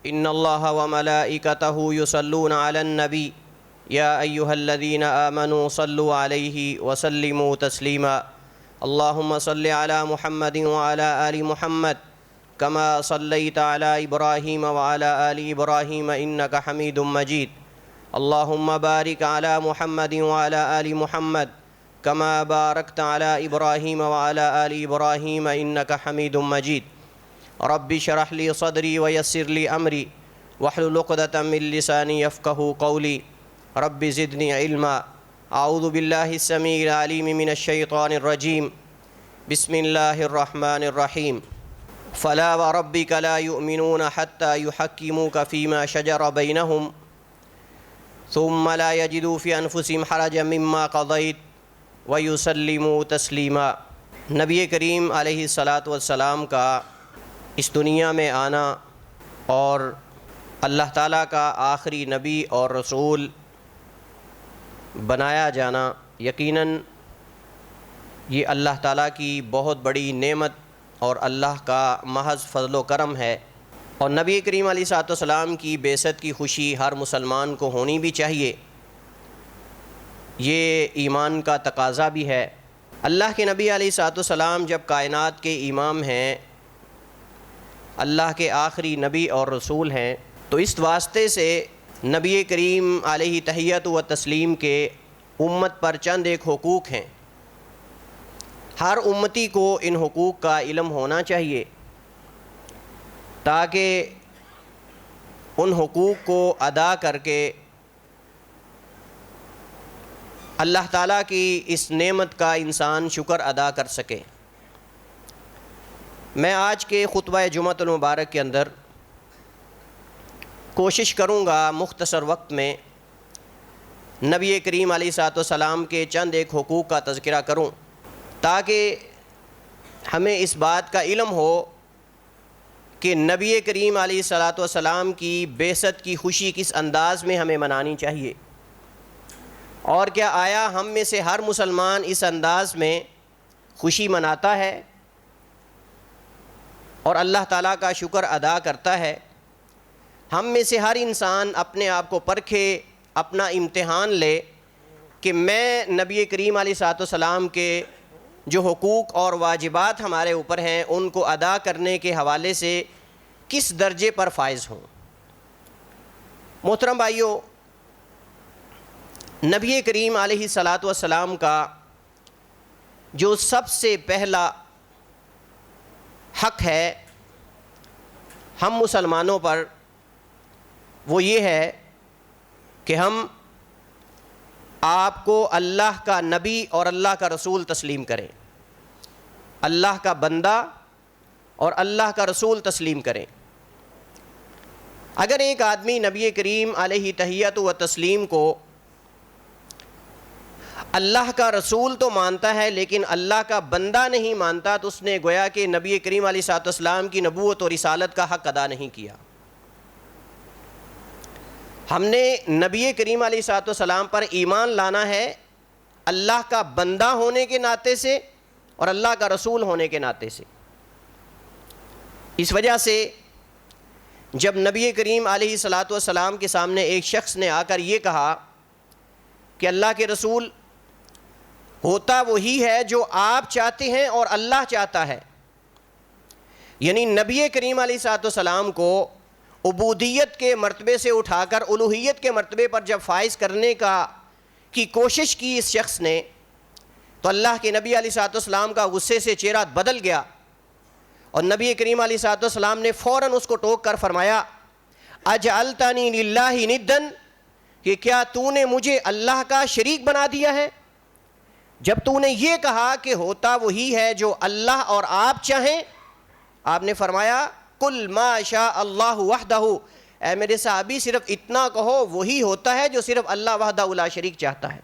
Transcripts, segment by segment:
ان اللہ وملائکتہ یصلون علی النبی یا ایہا الذین آمنوا صلوا علیہ وسلموا تسلیما اللہم صل علی محمد وعلی آل محمد کما صلیت علی ابراہیم وعلی آل ابراہیم انک حمید مجید اللہم بارک علی محمد وعلی آل محمد کما بارکت علی ابراہیم وعلی آل ابراہیم انک حمید مجید رب اشرح لی صدری ویسر لی امری واحلل عقدۃ من لسانی یفقہوا قولی رب زدنی علما اعوذ باللہ السمیع العلیم من الشیطان الرجیم بسم اللہ الرحمن الرحیم فلا وربک لا یؤمنون حتی یحکموک فیما شجر بینہم ثم لا یجدوا فی انفسہم حرجا مما قضیت ویسلموا تسلیما۔ نبی کریم علیہ الصلاۃ کا اس دنیا میں آنا اور اللہ تعالیٰ کا آخری نبی اور رسول بنایا جانا یقیناً یہ اللہ تعالیٰ کی بہت بڑی نعمت اور اللہ کا محض فضل و کرم ہے، اور نبی کریم علیہ الصلوۃ والسلام کی بعثت کی خوشی ہر مسلمان کو ہونی بھی چاہیے، یہ ایمان کا تقاضا بھی ہے۔ اللہ کے نبی علیہ الصلوۃ والسلام جب کائنات کے امام ہیں، اللہ کے آخری نبی اور رسول ہیں، تو اس واسطے سے نبی کریم علیہ تحیت و تسلیم کے امت پر چند ایک حقوق ہیں۔ ہر امتی کو ان حقوق کا علم ہونا چاہیے تاکہ ان حقوق کو ادا کر کے اللہ تعالیٰ کی اس نعمت کا انسان شکر ادا کر سکے۔ میں آج کے خطبہ جمعۃ المبارک کے اندر کوشش کروں گا مختصر وقت میں نبی کریم علیہ الصلوۃ والسلام کے چند ایک حقوق کا تذکرہ کروں تاکہ ہمیں اس بات کا علم ہو کہ نبی کریم علیہ الصلوۃ والسلام کی بعثت کی خوشی کس انداز میں ہمیں منانی چاہیے، اور کیا آیا ہم میں سے ہر مسلمان اس انداز میں خوشی مناتا ہے اور اللہ تعالیٰ کا شکر ادا کرتا ہے۔ ہم میں سے ہر انسان اپنے آپ کو پرکھے، اپنا امتحان لے کہ میں نبی کریم علیہ الصلوۃ والسلام کے جو حقوق اور واجبات ہمارے اوپر ہیں ان کو ادا کرنے کے حوالے سے کس درجے پر فائز ہوں۔ محترم بھائیو، نبی کریم علیہ الصلوۃ والسلام کا جو سب سے پہلا حق ہے ہم مسلمانوں پر، وہ یہ ہے کہ ہم آپ کو اللہ کا نبی اور اللہ کا رسول تسلیم کریں، اللہ کا بندہ اور اللہ کا رسول تسلیم کریں۔ اگر ایک آدمی نبی کریم علیہ تحیت و تسلیم کو اللہ کا رسول تو مانتا ہے لیکن اللہ کا بندہ نہیں مانتا، تو اس نے گویا کہ نبی کریم علیہ الصلوۃ والسلام کی نبوت اور رسالت کا حق ادا نہیں کیا۔ ہم نے نبی کریم علیہ الصلوۃ والسلام پر ایمان لانا ہے اللہ کا بندہ ہونے کے ناطے سے اور اللہ کا رسول ہونے کے ناطے سے۔ اس وجہ سے جب نبی کریم علیہ الصلوۃ والسلام کے سامنے ایک شخص نے آ کر یہ کہا کہ اللہ کے رسول، ہوتا وہی ہے جو آپ چاہتے ہیں اور اللہ چاہتا ہے، یعنی نبی کریم علیہ الصلوۃ والسلام کو عبودیت کے مرتبے سے اٹھا کر الوہیت کے مرتبے پر جب فائز کرنے کی کوشش کی اس شخص نے، تو اللہ کے نبی علیہ الصلوۃ والسلام کا غصے سے چہرہ بدل گیا، اور نبی کریم علیہ الصلوۃ والسلام نے فوراً اس کو ٹوک کر فرمایا اجعلتنی للہ ندا، کہ کیا تو نے مجھے اللہ کا شریک بنا دیا ہے؟ جب تو نے یہ کہا کہ ہوتا وہی ہے جو اللہ اور آپ چاہیں، آپ نے فرمایا قل ما شاء اللہ وحدہ، اے میرے صحابی صرف اتنا کہو وہی ہوتا ہے جو صرف اللہ وحدہ لا شریک چاہتا ہے۔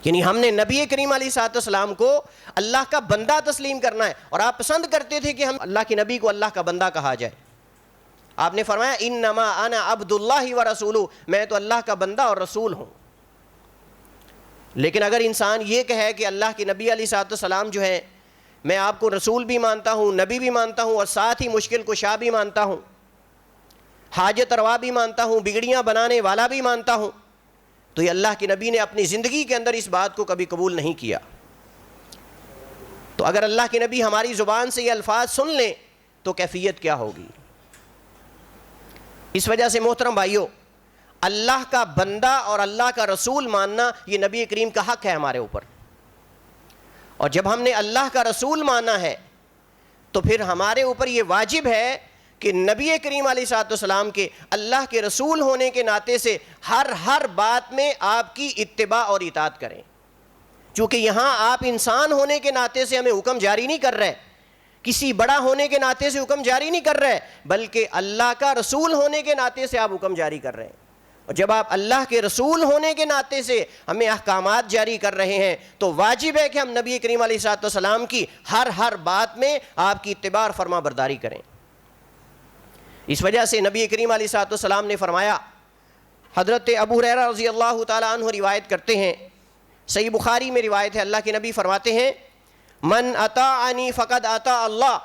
یعنی ہم نے نبی کریم علیہ الصلوۃ والسلام کو اللہ کا بندہ تسلیم کرنا ہے، اور آپ پسند کرتے تھے کہ ہم اللہ کے نبی کو اللہ کا بندہ کہا جائے۔ آپ نے فرمایا انما انا عبد اللہ ورسولہ، میں تو اللہ کا بندہ اور رسول ہوں۔ لیکن اگر انسان یہ کہے کہ اللہ کے نبی علیہ الصلوۃ والسلام جو ہے میں آپ کو رسول بھی مانتا ہوں، نبی بھی مانتا ہوں، اور ساتھ ہی مشکل کشا بھی مانتا ہوں، حاجت روا بھی مانتا ہوں، بگڑیاں بنانے والا بھی مانتا ہوں، تو یہ اللہ کے نبی نے اپنی زندگی کے اندر اس بات کو کبھی قبول نہیں کیا۔ تو اگر اللہ کے نبی ہماری زبان سے یہ الفاظ سن لیں تو کیفیت کیا ہوگی؟ اس وجہ سے محترم بھائیوں، اللہ کا بندہ اور اللہ کا رسول ماننا یہ نبی کریم کا حق ہے ہمارے اوپر، اور جب ہم نے اللہ کا رسول مانا ہے تو پھر ہمارے اوپر یہ واجب ہے کہ نبی کریم علیہ الصلوۃ والسلام کے اللہ کے رسول ہونے کے ناطے سے ہر بات میں آپ کی اتباع اور اطاعت کریں، چونکہ یہاں آپ انسان ہونے کے ناطے سے ہمیں حکم جاری نہیں کر رہے، کسی بڑا ہونے کے ناطے سے حکم جاری نہیں کر رہے، بلکہ اللہ کا رسول ہونے کے ناطے سے آپ حکم جاری کر رہے ہیں۔ اور جب آپ اللہ کے رسول ہونے کے ناطے سے ہمیں احکامات جاری کر رہے ہیں تو واجب ہے کہ ہم نبی کریم علیہ الصلوۃ والسلام کی ہر بات میں آپ کی اتباع اور فرما برداری کریں۔ اس وجہ سے نبی کریم علیہ الصلوۃ والسلام نے فرمایا، حضرت ابو ہریرہ رضی اللہ تعالیٰ عنہ روایت کرتے ہیں، صحیح بخاری میں روایت ہے، اللہ کے نبی فرماتے ہیں، من اطاعنی فقد اطاع اللہ،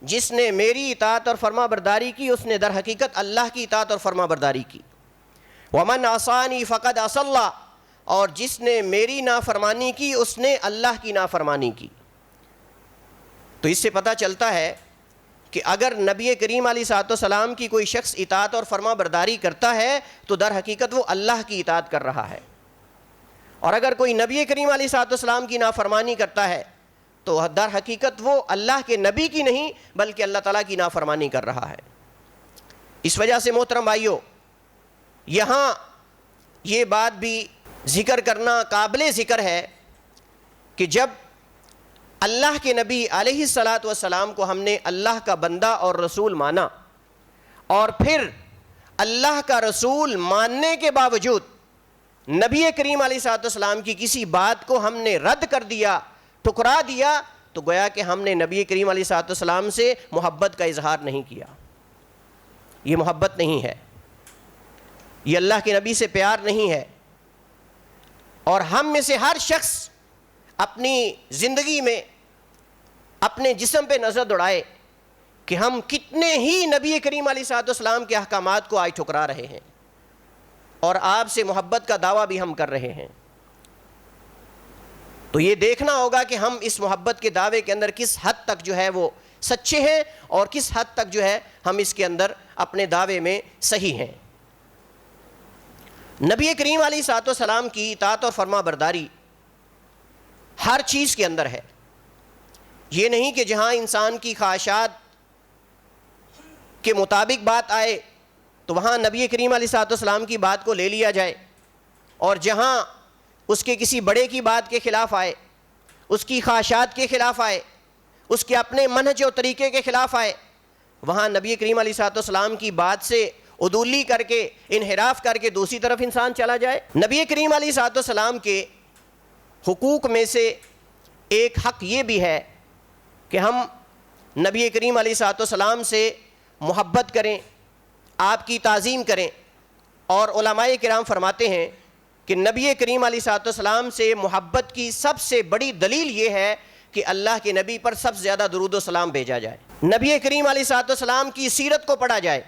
جس نے میری اطاعت اور فرما برداری کی اس نے در حقیقت اللہ کی اطاعت اور فرما برداری کی، ومن عصانی فقد عصى اللہ، اور جس نے میری نافرمانی کی اس نے اللہ کی نافرمانی کی۔ تو اس سے پتہ چلتا ہے کہ اگر نبی کریم علیہ الصلوۃ والسلام کی کوئی شخص اطاعت اور فرما برداری کرتا ہے تو در حقیقت وہ اللہ کی اطاعت کر رہا ہے، اور اگر کوئی نبی کریم علیہ الصلوۃ والسلام کی نافرمانی کرتا ہے تو در حقیقت وہ اللہ کے نبی کی نہیں بلکہ اللہ تعالیٰ کی نافرمانی کر رہا ہے۔ اس وجہ سے محترم بھائیوں، یہاں یہ بات بھی ذکر کرنا قابل ذکر ہے کہ جب اللہ کے نبی علیہ الصلوۃ والسلام کو ہم نے اللہ کا بندہ اور رسول مانا، اور پھر اللہ کا رسول ماننے کے باوجود نبی کریم علیہ الصلوۃ والسلام کی کسی بات کو ہم نے رد کر دیا، ٹھکرا دیا، تو گویا کہ ہم نے نبی کریم علیہ الصلوۃ والسلام سے محبت کا اظہار نہیں کیا۔ یہ محبت نہیں ہے، یہ اللہ کے نبی سے پیار نہیں ہے۔ اور ہم میں سے ہر شخص اپنی زندگی میں اپنے جسم پہ نظر دوڑائے کہ ہم کتنے ہی نبی کریم علیہ الصلوۃ والسلام کے احکامات کو آج ٹھکرا رہے ہیں، اور آپ سے محبت کا دعویٰ بھی ہم کر رہے ہیں۔ تو یہ دیکھنا ہوگا کہ ہم اس محبت کے دعوے کے اندر کس حد تک جو ہے وہ سچے ہیں، اور کس حد تک جو ہے ہم اس کے اندر اپنے دعوے میں صحیح ہیں۔ نبی کریم علیہ الصلوۃ والسلام کی اطاعت اور فرما برداری ہر چیز کے اندر ہے۔ یہ نہیں کہ جہاں انسان کی خواہشات کے مطابق بات آئے تو وہاں نبی کریم علیہ الصلوۃ والسلام کی بات کو لے لیا جائے، اور جہاں اس کے کسی بڑے کی بات کے خلاف آئے، اس کی خواہشات کے خلاف آئے، اس کے اپنے منہج و طریقے کے خلاف آئے، وہاں نبی کریم علیہ الصلوۃ والسلام کی بات سے عدولی کر کے انحراف کر کے دوسری طرف انسان چلا جائے۔ نبی کریم علیہ الصلوۃ والسلام کے حقوق میں سے ایک حق یہ بھی ہے کہ ہم نبی کریم علیہ الصلوۃ والسلام سے محبت کریں، آپ کی تعظیم کریں، اور علماء کرام فرماتے ہیں کہ نبی کریم علیہ الصلوۃ والسلام سے محبت کی سب سے بڑی دلیل یہ ہے کہ اللہ کے نبی پر سب سے زیادہ درود و سلام بھیجا جائے، نبی کریم علیہ الصلوۃ والسلام کی سیرت کو پڑھا جائے،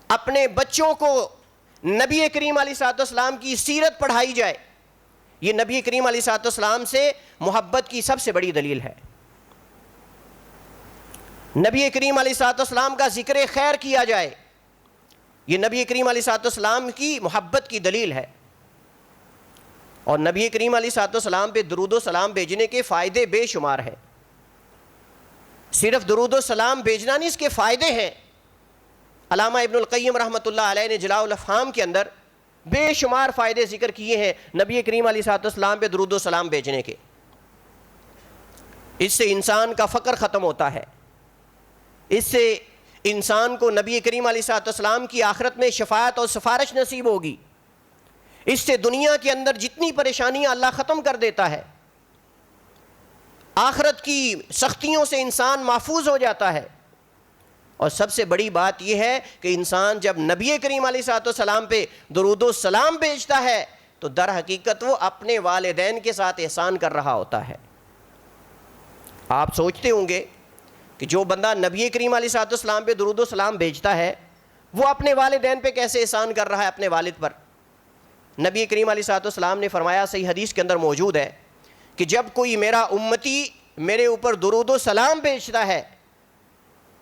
اپنے بچوں کو نبی کریم علیہ الصلوۃ والسلام کی سیرت پڑھائی جائے۔ یہ نبی کریم علیہ الصلوۃ والسلام سے محبت کی سب سے بڑی دلیل ہے۔ نبی کریم علیہ الصلوۃ والسلام کا ذکر خیر کیا جائے، یہ نبی کریم علیہ الصلوۃ والسلام کی محبت کی دلیل ہے۔ اور نبی کریم علیہ الصلوۃ والسلام پہ درود و سلام بھیجنے کے فائدے بے شمار ہیں، صرف درود و سلام بھیجنا نہیں، اس کے فائدے ہیں۔ علامہ ابن القیم رحمۃ اللہ علیہ نے جلاء الافہام کے اندر بے شمار فائدے ذکر کیے ہیں نبی کریم علیہ الصلوۃ والسلام پہ درود و سلام بھیجنے کے۔ اس سے انسان کا فقر ختم ہوتا ہے، اس سے انسان کو نبی کریم علیہ الصلوۃ والسلام کی آخرت میں شفاعت اور سفارش نصیب ہوگی، اس سے دنیا کے اندر جتنی پریشانیاں اللہ ختم کر دیتا ہے، آخرت کی سختیوں سے انسان محفوظ ہو جاتا ہے۔ اور سب سے بڑی بات یہ ہے کہ انسان جب نبی کریم علیہ الصلوۃ والسلام پہ درود و سلام بھیجتا ہے تو در حقیقت وہ اپنے والدین کے ساتھ احسان کر رہا ہوتا ہے۔ آپ سوچتے ہوں گے کہ جو بندہ نبی کریم علیہ الصلوۃ والسلام پہ درود و سلام بھیجتا ہے وہ اپنے والدین پہ کیسے احسان کر رہا ہے اپنے والد پر. نبی کریم علیہ الصلوۃ والسلام نے فرمایا, صحیح حدیث کے اندر موجود ہے, کہ جب کوئی میرا امتی میرے اوپر درود و سلام بھیجتا ہے,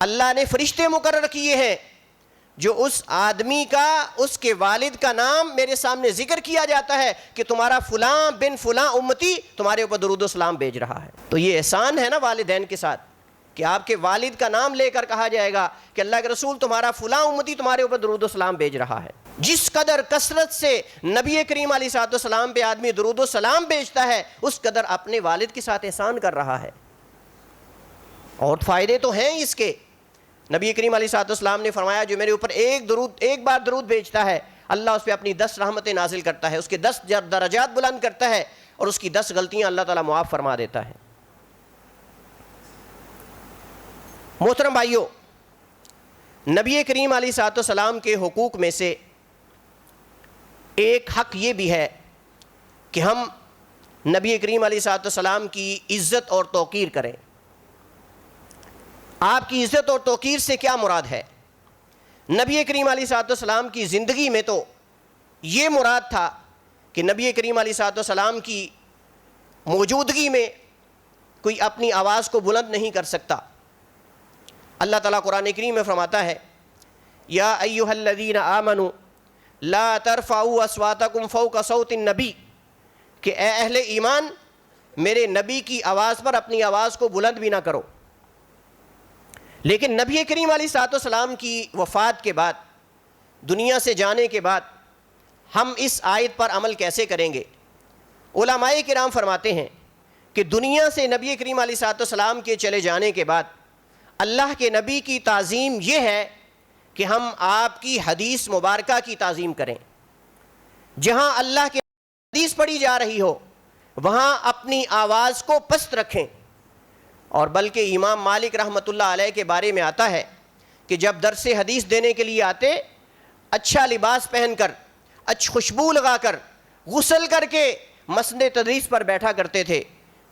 اللہ نے فرشتے مقرر کیے ہیں جو اس آدمی کا, اس کے والد کا نام میرے سامنے ذکر کیا جاتا ہے کہ تمہارا فلاں بن فلاں امتی تمہارے اوپر درود و سلام بھیج رہا ہے. تو یہ احسان ہے نا والدین کے ساتھ, کہ آپ کے والد کا نام لے کر کہا جائے گا کہ اللہ کے رسول تمہارا فلاں امتی تمہارے اوپر درود و سلام بھیج رہا ہے. جس قدر کثرت سے نبی کریم علیہ الصلوۃ والسلام پہ آدمی درود و سلام بھیجتا ہے, اس قدر اپنے والد کے ساتھ احسان کر رہا ہے. اور فائدے تو ہیں اس کے. نبی کریم علیہ الصلوۃ والسلام نے فرمایا, جو میرے اوپر ایک بار درود بھیجتا ہے, اللہ اس پہ اپنی 10 رحمتیں نازل کرتا ہے, اس کے 10 درجات بلند کرتا ہے, اور اس کی 10 غلطیاں اللہ تعالیٰ معاف فرما دیتا ہے. محترم بھائیو, نبی کریم علیہ الصلوۃ والسلام کے حقوق میں سے ایک حق یہ بھی ہے کہ ہم نبی کریم علیہ الصلوۃ والسلام کی عزت اور توقیر کریں. آپ کی عزت اور توقیر سے کیا مراد ہے؟ نبی کریم علیہ الصلوۃ والسلام کی زندگی میں تو یہ مراد تھا کہ نبی کریم علیہ الصلوۃ والسلام کی موجودگی میں کوئی اپنی آواز کو بلند نہیں کر سکتا. اللہ تعالیٰ قرآن کریم میں فرماتا ہے, یا ایھا الذین آمنوا لا ترفعوا اصواتکم فوق صوت النبی, کہ اے اہل ایمان میرے نبی کی آواز پر اپنی آواز کو بلند بھی نہ کرو. لیکن نبی کریم علیہ الصلوۃ والسلام کی وفات کے بعد, دنیا سے جانے کے بعد ہم اس آیت پر عمل کیسے کریں گے؟ علماء کرام فرماتے ہیں کہ دنیا سے نبی کریم علیہ الصلوۃ والسلام کے چلے جانے کے بعد اللہ کے نبی کی تعظیم یہ ہے کہ ہم آپ کی حدیث مبارکہ کی تعظیم کریں. جہاں اللہ کی حدیث پڑھی جا رہی ہو وہاں اپنی آواز کو پست رکھیں. اور بلکہ امام مالک رحمۃ اللہ علیہ کے بارے میں آتا ہے کہ جب درس حدیث دینے کے لیے آتے, اچھا لباس پہن کر, اچھی خوشبو لگا کر, غسل کر کے مسند تدریس پر بیٹھا کرتے تھے.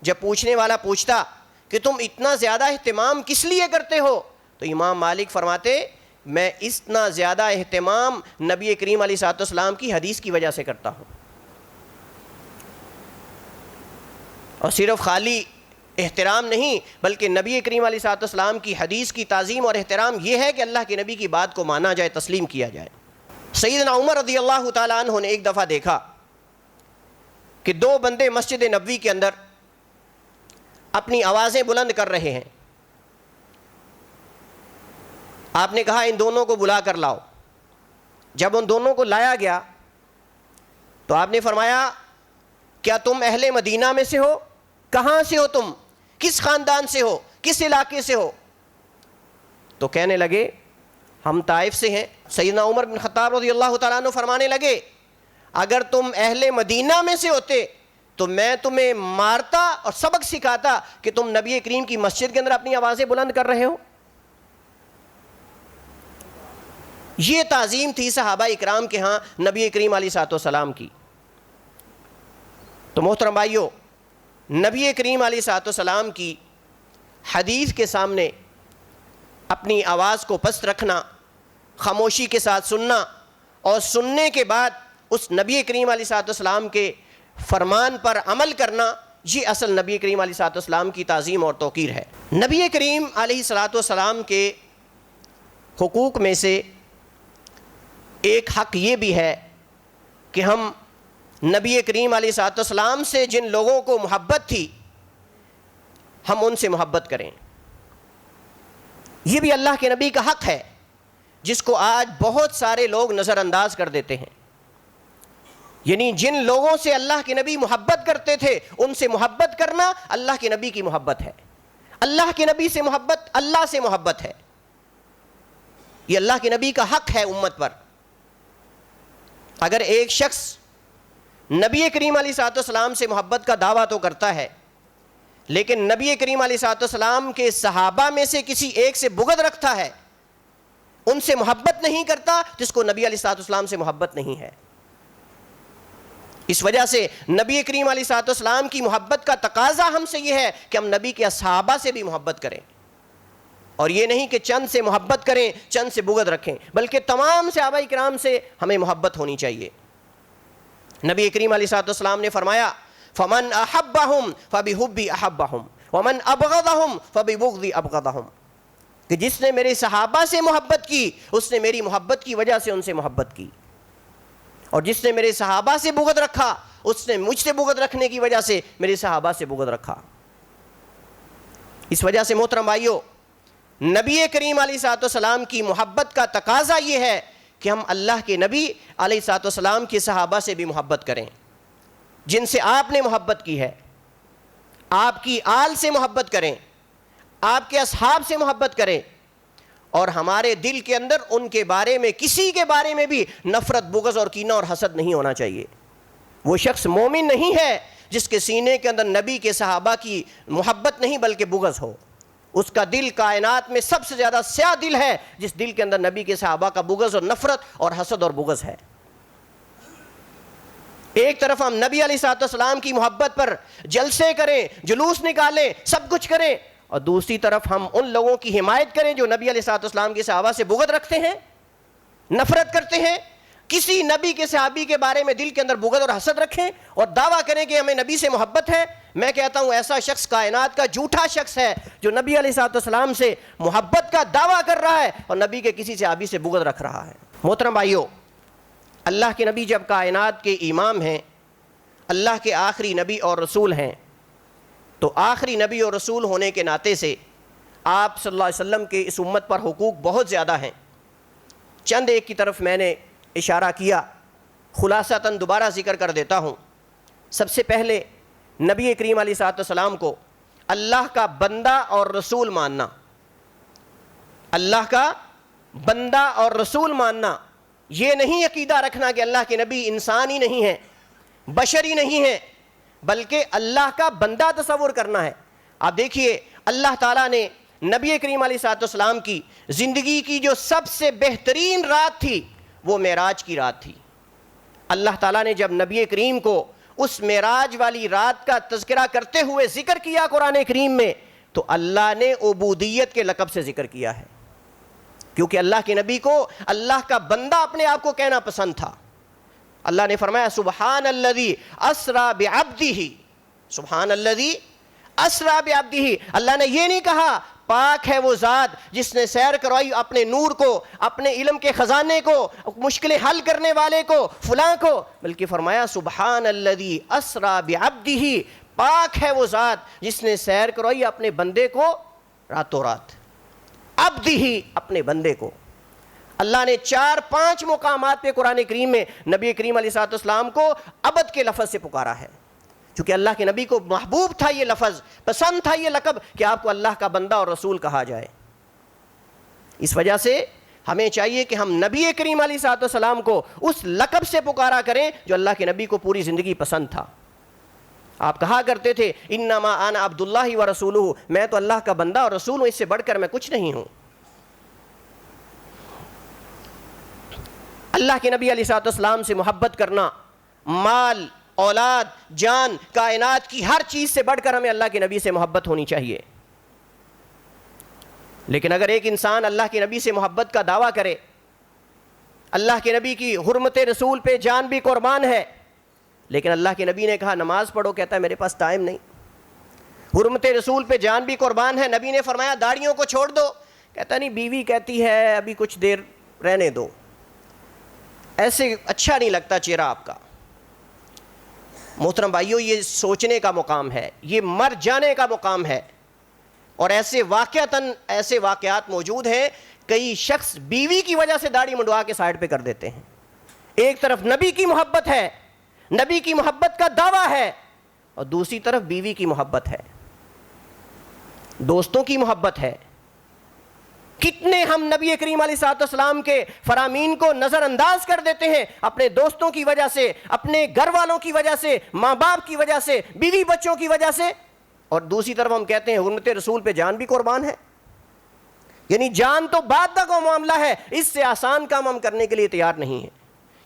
جب پوچھنے والا پوچھتا کہ تم اتنا زیادہ اہتمام کس لیے کرتے ہو, تو امام مالک فرماتے, میں اتنا زیادہ اہتمام نبی کریم علیہ الصلوۃ والسلام کی حدیث کی وجہ سے کرتا ہوں. اور صرف خالی احترام نہیں, بلکہ نبی کریم علیہ الصلوۃ والسلام کی حدیث کی تعظیم اور احترام یہ ہے کہ اللہ کے نبی کی بات کو مانا جائے, تسلیم کیا جائے. سیدنا عمر رضی اللہ تعالیٰ عنہ نے ایک دفعہ دیکھا کہ 2 بندے مسجد نبوی کے اندر اپنی آوازیں بلند کر رہے ہیں. آپ نے کہا ان دونوں کو بلا کر لاؤ. جب ان دونوں کو لایا گیا تو آپ نے فرمایا, کیا تم اہل مدینہ میں سے ہو؟ کہاں سے ہو تم؟ کس خاندان سے ہو؟ کس علاقے سے ہو؟ تو کہنے لگے ہم طائف سے ہیں. سیدنا عمر بن خطاب رضی اللہ تعالیٰ عنہ فرمانے لگے, اگر تم اہل مدینہ میں سے ہوتے تو میں تمہیں مارتا اور سبق سکھاتا کہ تم نبی کریم کی مسجد کے اندر اپنی آوازیں بلند کر رہے ہو. یہ تعظیم تھی صحابہ اکرام کے ہاں نبی کریم علیہ الصلوۃ والسلام کی. تو محترم بھائیو, نبی کریم علیہ الصلوۃ والسلام کی حدیث کے سامنے اپنی آواز کو پست رکھنا, خاموشی کے ساتھ سننا, اور سننے کے بعد اس نبی کریم علیہ الصلوۃ والسلام کے فرمان پر عمل کرنا, یہ اصل نبی کریم علیہ الصلوۃ والسلام کی تعظیم اور توقیر ہے. نبی کریم علیہ الصلوۃ والسلام کے حقوق میں سے ایک حق یہ بھی ہے کہ ہم نبی کریم علیہ الصلوۃ والسلام سے جن لوگوں کو محبت تھی ہم ان سے محبت کریں. یہ بھی اللہ کے نبی کا حق ہے جس کو آج بہت سارے لوگ نظر انداز کر دیتے ہیں. یعنی جن لوگوں سے اللہ کے نبی محبت کرتے تھے ان سے محبت کرنا اللہ کے نبی کی محبت ہے. اللہ کے نبی سے محبت اللہ سے محبت ہے. یہ اللہ کے نبی کا حق ہے امت پر. اگر ایک شخص نبی کریم علیہ الصلوۃ والسلام سے محبت کا دعویٰ تو کرتا ہے لیکن نبی کریم علیہ الصلوۃ والسلام کے صحابہ میں سے کسی ایک سے بغض رکھتا ہے, ان سے محبت نہیں کرتا, جس کو نبی علیہ الصلوۃ والسلام سے محبت نہیں ہے. اس وجہ سے نبی کریم علیہ الصلوۃ والسلام کی محبت کا تقاضا ہم سے یہ ہے کہ ہم نبی کے صحابہ سے بھی محبت کریں. اور یہ نہیں کہ چند سے محبت کریں چند سے بغض رکھیں، بلکہ تمام صحابہ کرام سے ہمیں محبت ہونی چاہیے۔ نبی کریم علیہ الصلوۃ والسلام نے فرمایا فمن احبہم فبحبی احبہم ومن ابغضہم فببغضی ابغضہم، کہ جس نے میرے صحابہ سے محبت کی اس نے میری محبت کی وجہ سے ان سے محبت کی، اور جس نے میرے صحابہ سے بغض رکھا اس نے مجھ سے بغض رکھنے کی وجہ سے میرے صحابہ سے بغض رکھا۔ اس وجہ سے محترم بھائیو، نبی کریم علیہ الصلوۃ والسلام کی محبت کا تقاضا یہ ہے کہ ہم اللہ کے نبی علیہ الصلوۃ والسلام کے صحابہ سے بھی محبت کریں، جن سے آپ نے محبت کی ہے، آپ کی آل سے محبت کریں، آپ کے اصحاب سے محبت کریں، اور ہمارے دل کے اندر ان کے بارے میں کسی کے بارے میں بھی نفرت، بغض اور کینہ اور حسد نہیں ہونا چاہیے۔ وہ شخص مومن نہیں ہے جس کے سینے کے اندر نبی کے صحابہ کی محبت نہیں بلکہ بغض ہو۔ اس کا دل کائنات میں سب سے زیادہ سیاہ دل ہے جس دل کے اندر نبی کے صحابہ کا بغض اور نفرت اور حسد اور بغض ہے۔ ایک طرف ہم نبی علیہ الصلوۃ والسلام کی محبت پر جلسے کریں، جلوس نکالیں، سب کچھ کریں، اور دوسری طرف ہم ان لوگوں کی حمایت کریں جو نبی علیہ الصلوۃ والسلام کے صحابہ سے بغض رکھتے ہیں، نفرت کرتے ہیں، کسی نبی کے صحابی کے بارے میں دل کے اندر بغض اور حسد رکھیں اور دعویٰ کریں کہ ہمیں نبی سے محبت ہے۔ میں کہتا ہوں ایسا شخص کائنات کا جھوٹا شخص ہے جو نبی علیہ الصلوۃ والسلام سے محبت کا دعویٰ کر رہا ہے اور نبی کے کسی صحابی سے بغض رکھ رہا ہے۔ محترم بھائیو، اللہ کے نبی جب کائنات کے امام ہیں، اللہ کے آخری نبی اور رسول ہیں، تو آخری نبی اور رسول ہونے کے ناطے سے آپ صلی اللہ علیہ وسلم کے اس امت پر حقوق بہت زیادہ ہیں۔ چند ایک کی طرف میں نے اشارہ کیا، خلاصتاً دوبارہ ذکر کر دیتا ہوں۔ سب سے پہلے نبی کریم علیہ الصلوۃ والسلام کو اللہ کا بندہ اور رسول ماننا، اللہ کا بندہ اور رسول ماننا، یہ نہیں عقیدہ رکھنا کہ اللہ کے نبی انسان ہی نہیں ہیں، بشر ہی نہیں ہیں، بلکہ اللہ کا بندہ تصور کرنا ہے۔ آپ دیکھیے اللہ تعالیٰ نے نبی کریم علیہ الصلوۃ والسلام کی زندگی کی جو سب سے بہترین رات تھی وہ معراج کی رات تھی۔ اللہ تعالیٰ نے جب نبی کریم کو اس معراج والی رات کا تذکرہ کرتے ہوئے ذکر کیا قرآن کریم میں، تو اللہ نے عبودیت کے لقب سے ذکر کیا ہے، کیونکہ اللہ کے نبی کو اللہ کا بندہ اپنے آپ کو کہنا پسند تھا۔ اللہ نے فرمایا سبحان الذی اسریٰ بعبدہ، سبحان الذی اسریٰ بعبدہ۔ اللہ نے یہ نہیں کہا پاک ہے وہ ذات جس نے سیر کروائی اپنے نور کو، اپنے علم کے خزانے کو، مشکلیں حل کرنے والے کو، فلاں کو، بلکہ فرمایا سبحان الذی اسریٰ بعبدہ، پاک ہے وہ ذات جس نے سیر کروائی اپنے بندے کو راتوں رات، عبدہ، اپنے بندے کو۔ اللہ نے 4-5 مقامات پہ قرآن کریم میں نبی کریم علیہ الصلوۃ والسلام کو عبد کے لفظ سے پکارا ہے، چونکہ اللہ کے نبی کو محبوب تھا یہ لفظ، پسند تھا یہ لقب کہ آپ کو اللہ کا بندہ اور رسول کہا جائے۔ اس وجہ سے ہمیں چاہیے کہ ہم نبی کریم علیہ الصلوۃ والسلام کو اس لقب سے پکارا کریں جو اللہ کے نبی کو پوری زندگی پسند تھا۔ آپ کہا کرتے تھے انما انا عبد اللہ و رسولہ، میں تو اللہ کا بندہ اور رسول ہوں، اس سے بڑھ کر میں کچھ نہیں ہوں۔ اللہ کے نبی علیہ الصلوۃ والسلام سے محبت کرنا، مال، اولاد، جان، کائنات کی ہر چیز سے بڑھ کر ہمیں اللہ کے نبی سے محبت ہونی چاہیے۔ لیکن اگر ایک انسان اللہ کے نبی سے محبت کا دعویٰ کرے، اللہ کے نبی کی حرمت رسول پہ جان بھی قربان ہے، لیکن اللہ کے نبی نے کہا نماز پڑھو، کہتا ہے میرے پاس ٹائم نہیں۔ حرمت رسول پہ جان بھی قربان ہے، نبی نے فرمایا داڑھیوں کو چھوڑ دو، کہتا نہیں بیوی کہتی ہے ابھی کچھ دیر رہنے دو، ایسے اچھا نہیں لگتا چہرہ آپ کا۔ محترم بھائیو، یہ سوچنے کا مقام ہے، یہ مر جانے کا مقام ہے، اور ایسے واقعات موجود ہیں، کئی شخص بیوی کی وجہ سے داڑھی منڈوا کے سائڈ پہ کر دیتے ہیں۔ ایک طرف نبی کی محبت ہے، نبی کی محبت کا دعویٰ ہے، اور دوسری طرف بیوی کی محبت ہے، دوستوں کی محبت ہے۔ کتنے ہم نبی کریم علیہ الصلوۃ والسلام کے فرامین کو نظر انداز کر دیتے ہیں اپنے دوستوں کی وجہ سے، اپنے گھر والوں کی وجہ سے، ماں باپ کی وجہ سے، بیوی بچوں کی وجہ سے، اور دوسری طرف ہم کہتے ہیں حرمت رسول پہ جان بھی قربان ہے۔ یعنی جان تو بعد تک کا معاملہ ہے، اس سے آسان کام ہم کرنے کے لیے تیار نہیں ہیں۔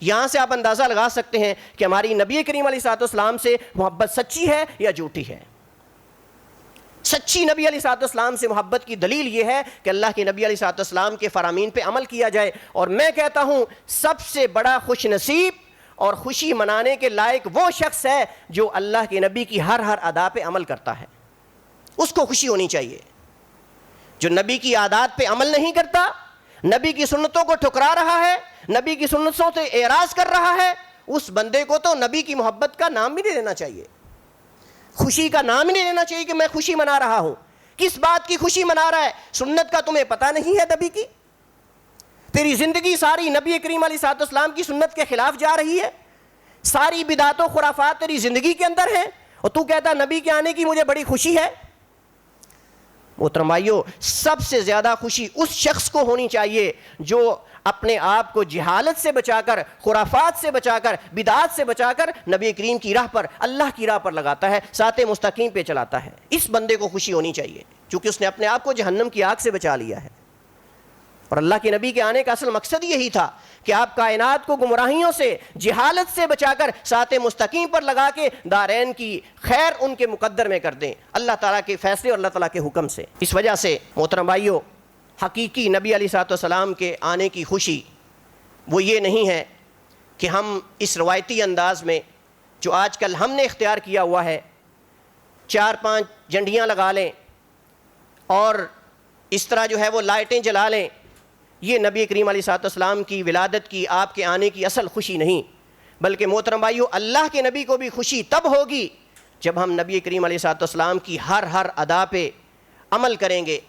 یہاں سے آپ اندازہ لگا سکتے ہیں کہ ہماری نبی کریم علیہ الصلوۃ والسلام سے محبت سچی ہے یا جھوٹی ہے۔ سچی نبی علیہ الصلوۃ والسلام سے محبت کی دلیل یہ ہے کہ اللہ کے نبی علیہ الصلوۃ والسلام کے فرامین پہ عمل کیا جائے. اور میں کہتا ہوں سب سے بڑا خوش نصیب اور خوشی منانے کے لائق وہ شخص ہے جو اللہ کے نبی کی ہر ادا پہ عمل کرتا ہے. اس کو خوشی ہونی چاہیے. جو نبی کی عادات پہ عمل نہیں کرتا، نبی کی سنتوں کو ٹھکرا رہا ہے، نبی کی سنتوں سے اعراض کر رہا ہے، اس بندے کو تو نبی کی محبت کا نام بھی نہیں لینا چاہیے، خوشی کا نام ہی نہیں لینا چاہیے کہ میں خوشی منا رہا ہوں. کس بات کی خوشی منا رہا ہے؟ سنت کا تمہیں پتہ نہیں ہے نبی کی؟ تیری زندگی ساری نبی کریم علیہ الصلوۃ والسلام کی سنت کے خلاف جا رہی ہے، ساری بدعات و خرافات تیری زندگی کے اندر ہیں، اور تو کہتا نبی کے آنے کی مجھے بڑی خوشی ہے. محترم بھائیو، سب سے زیادہ خوشی اس شخص کو ہونی چاہیے جو اپنے آپ کو جہالت سے بچا کر، خرافات سے بچا کر، بدعات سے بچا کر نبی کریم کی راہ پر، اللہ کی راہ پر لگاتا ہے، ساتھ مستقیم پہ چلاتا ہے. اس بندے کو خوشی ہونی چاہیے کیونکہ اس نے اپنے آپ کو جہنم کی آگ سے بچا لیا ہے. اور اللہ کے نبی کے آنے کا اصل مقصد یہی تھا کہ آپ کائنات کو گمراہیوں سے، جہالت سے بچا کر ساتھ مستقیم پر لگا کے دارین کی خیر ان کے مقدر میں کر دیں، اللہ تعالیٰ کے فیصلے اور اللہ تعالیٰ کے حکم سے. اس وجہ سے محترم بھائیو، حقیقی نبی علیہ الصلوۃ والسلام کے آنے کی خوشی وہ یہ نہیں ہے کہ ہم اس روایتی انداز میں جو آج کل ہم نے اختیار کیا ہوا ہے 4-5 جھنڈیاں لگا لیں اور اس طرح جو ہے وہ لائٹیں جلا لیں. یہ نبی کریم علیہ الصلوۃ والسلام کی ولادت کی، آپ کے آنے کی اصل خوشی نہیں، بلکہ محترم بھائیو اللہ کے نبی کو بھی خوشی تب ہوگی جب ہم نبی کریم علیہ الصلوۃ والسلام کی ہر ادا پہ عمل کریں گے،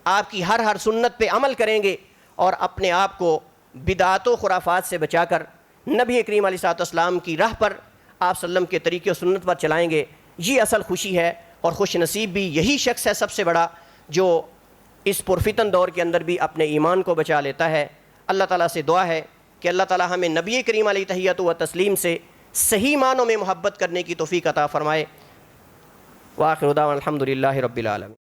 آپ کی ہر سنت پہ عمل کریں گے اور اپنے آپ کو بدعات و خرافات سے بچا کر نبی کریم علیہ الصلوۃ والسلام کی راہ پر، آپ صلی اللہ علیہ وسلم کے طریقے و سنت پر چلائیں گے. یہ اصل خوشی ہے. اور خوش نصیب بھی یہی شخص ہے سب سے بڑا جو اس پرفتن دور کے اندر بھی اپنے ایمان کو بچا لیتا ہے. اللہ تعالیٰ سے دعا ہے کہ اللہ تعالیٰ ہمیں نبی کریم علیہ تحیۃ و تسلیم سے صحیح معنوں میں محبت کرنے کی توفیق عطا فرمائے. وآخر دعوانا الحمد للہ رب العالمین.